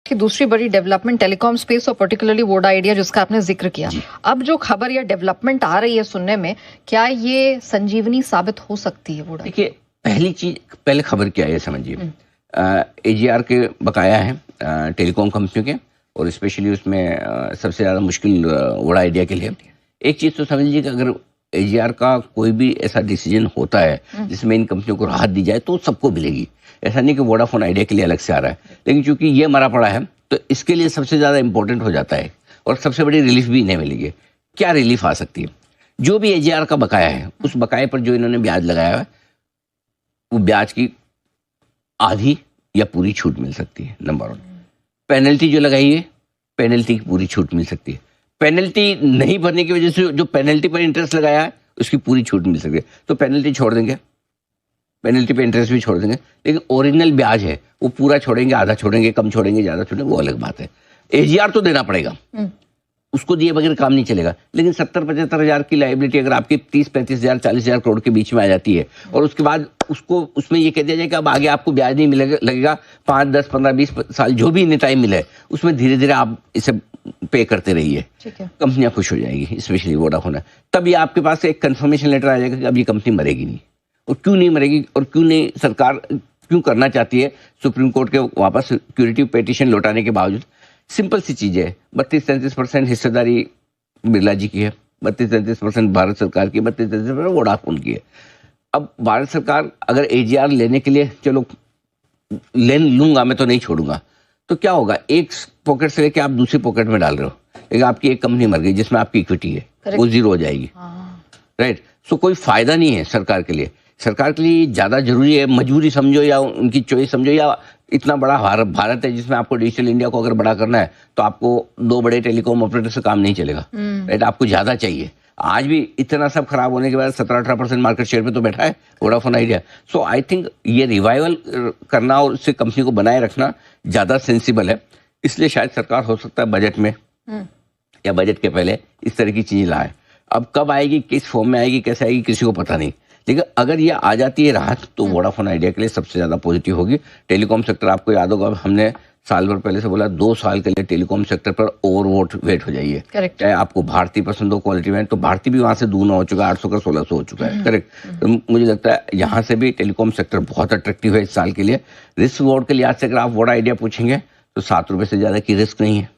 की दूसरी बड़ी डेवलपमेंट टेलीकॉम स्पेस और पर्टिकुलरली वोडा आइडिया जिसका आपने जिक्र किया। अब जो खबर या डेवलपमेंट आ रही है सुनने में, क्या ये संजीवनी साबित हो सकती है वोडा? देखिए, पहली चीज, पहले खबर क्या है समझिए। एजीआर के बकाया है टेलीकॉम कंपनियों के, और स्पेशली उसमें सबसे ज़्यादा मुश्किल वोडा आइडिया के लिए। एक चीज़ तो समझ लीजिए कि अगर एजीआर का कोई भी ऐसा डिसीजन होता है जिसमें इन कंपनियों को राहत दी जाए तो सबको मिलेगी। ऐसा नहीं कि वोडाफोन आइडिया के लिए अलग से आ रहा है, लेकिन चूंकि ये मरा पड़ा है तो इसके लिए सबसे ज़्यादा इंपॉर्टेंट हो जाता है और सबसे बड़ी रिलीफ भी इन्हें मिलेगी। क्या रिलीफ आ सकती है? जो भी एजीआर का बकाया है, उस बकाये पर जो इन्होंने ब्याज लगाया है वो ब्याज की आधी या पूरी छूट मिल सकती है। नंबर 1। पेनल्टी जो लगाई है, पेनल्टी की पूरी छूट मिल सकती है। पेनल्टी नहीं भरने की वजह से जो पेनल्टी पर इंटरेस्ट लगाया है उसकी पूरी छूट मिल सकती है। तो पेनल्टी छोड़ देंगे, पेनल्टी पे इंटरेस्ट भी छोड़ देंगे, लेकिन ओरिजिनल ब्याज है वो पूरा छोड़ेंगे, आधा छोड़ेंगे, कम छोड़ेंगे, ज़्यादा छोड़ेंगे, वो अलग बात है। एजीआर तो देना पड़ेगा, उसको दिए बगैर काम नहीं चलेगा। लेकिन 70-75 हज़ार की लाइबिलिटी अगर आपकी 30-35 हज़ार 40 हज़ार करोड़ के बीच में आ जाती है और उसके बाद उसको उसमें ये कह दिया जाए कि अब आगे आपको ब्याज नहीं मिलेगा, लगेगा 5, 10, 15, 20 साल जो भी इन्हें टाइम मिले, उसमें धीरे धीरे आप इसे पे करते रहिए, कंपनियां खुश हो जाएगी, स्पेशली वोडाफोन है। तब ये आपके पास एक कंफर्मेशन लेटर आ जाएगा कि अब ये कंपनी मरेगी नहीं। और क्यों नहीं मरेगी और क्यों नहीं, सरकार क्यों करना चाहती है सुप्रीम कोर्ट के वापस सिक्योरिटी पिटीशन लौटाने के बावजूद? सिंपल सी चीज़ है, 32-33% हिस्सेदारी बिरला जी की है, 32-33% भारत सरकार की, 32-33% वोडाफोन की है। अब भारत सरकार अगर एजीआर लेने के लिए, चलो ले लूंगा मैं तो नहीं छोड़ूंगा, तो क्या होगा? एक पॉकेट से लेके आप दूसरी पॉकेट में डाल रहे हो, लेकिन आपकी एक कंपनी मर गई जिसमें आपकी इक्विटी है, वो जीरो हो जाएगी। राइट। सो कोई फायदा नहीं है सरकार के लिए। सरकार के लिए ज़्यादा जरूरी है, मजबूरी समझो या उनकी चॉइस समझो, या इतना बड़ा भारत है जिसमें आपको डिजिटल इंडिया को अगर बड़ा करना है तो आपको 2 बड़े टेलीकॉम ऑपरेटर से काम नहीं चलेगा। राइट, आपको ज़्यादा चाहिए। आज भी इतना सब खराब होने के बाद 17-18% मार्केट शेयर पे तो बैठा है Vodafone idea. So I think ये रिवाइवल करना और उससे कंपनी को बनाए रखना ज़्यादा सेंसिबल है। इसलिए शायद सरकार हो सकता है बजट में या बजट के पहले इस तरह की चीज़ लाए। अब कब आएगी, किस फॉर्म में आएगी, कैसे आएगी, किसी को पता नहीं, लेकिन अगर ये आ जाती है राहत तो वोडाफोन आइडिया के लिए सबसे ज़्यादा पॉजिटिव होगी। टेलीकॉम सेक्टर, आपको याद होगा हमने साल भर पहले से बोला 2 साल के लिए टेलीकॉम सेक्टर पर ओवर वेट हो जाइए। चाहे आपको भारती पसंद हो क्वालिटी में, तो भारती भी वहाँ से दूना हो चुका है, 800 का 1600 हो चुका है। करेक्ट। तो मुझे लगता है यहाँ से भी टेलीकॉम सेक्टर बहुत अट्रैक्टिव है इस साल के लिए। रिस्क रिवॉर्ड के लिहाज से अगर आप वोडा आइडिया पूछेंगे तो 7 रुपये से ज़्यादा की रिस्क नहीं है।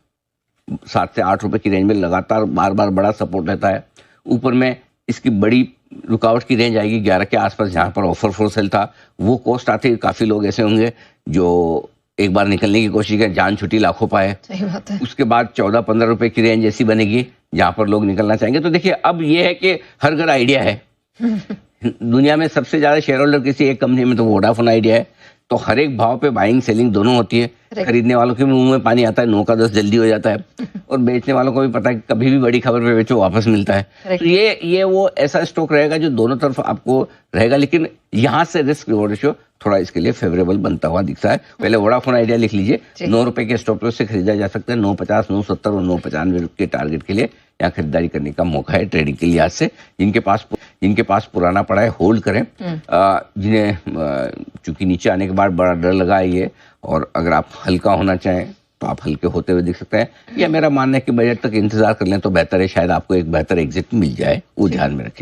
7 से 8 रुपये की रेंज में लगातार बार बार बड़ा सपोर्ट रहता है। ऊपर में इसकी बड़ी रुकावट की रेंज आएगी 11 के आसपास, जहाँ पर ऑफर फॉर सेल था वो कॉस्ट आते ही काफ़ी लोग ऐसे होंगे जो एक बार निकलने की कोशिश करें, जान छुट्टी लाखों पाए। सही बात है। उसके बाद 14-15 रुपए की रेंज ऐसी बनेगी जहाँ पर लोग निकलना चाहेंगे। तो देखिए, अब ये है कि हर घर आइडिया है। दुनिया में सबसे ज़्यादा शेयर होल्डर किसी एक कंपनी में तो वोडाफोन आइडिया है। तो हर एक भाव पे बाइंग सेलिंग दोनों होती है। खरीदने वालों के मुंह में पानी आता है, 9 का 10 जल्दी हो जाता है, और बेचने वालों को भी पता है कि कभी भी बड़ी खबर पे बेचो वापस मिलता है। तो ये वो ऐसा स्टॉक रहेगा जो दोनों तरफ आपको रहेगा, लेकिन यहाँ से रिस्क रिवॉर्ड रेशियो थोड़ा इसके लिए फेवरेबल बनता हुआ दिखता है। पहले वोडाफोन आइडिया लिख लीजिए, 9 रुपए के स्टॉप लॉस से खरीदा जा सकता है। 9.50, 9.70 और 9.95 के टारगेट के लिए यहाँ खरीदारी करने का मौका है ट्रेडिंग के लिहाज से। जिनके पास पुराना पड़ा है होल्ड करें। जिन्हें चूंकि नीचे आने के बाद बड़ा डर लगा है ये, और अगर आप हल्का होना चाहें तो आप हल्के होते हुए दिख सकते हैं। या मेरा मानना है कि बजट तक इंतजार कर लें तो बेहतर है, शायद आपको एक बेहतर एग्जिट मिल जाए, वो ध्यान में रखें।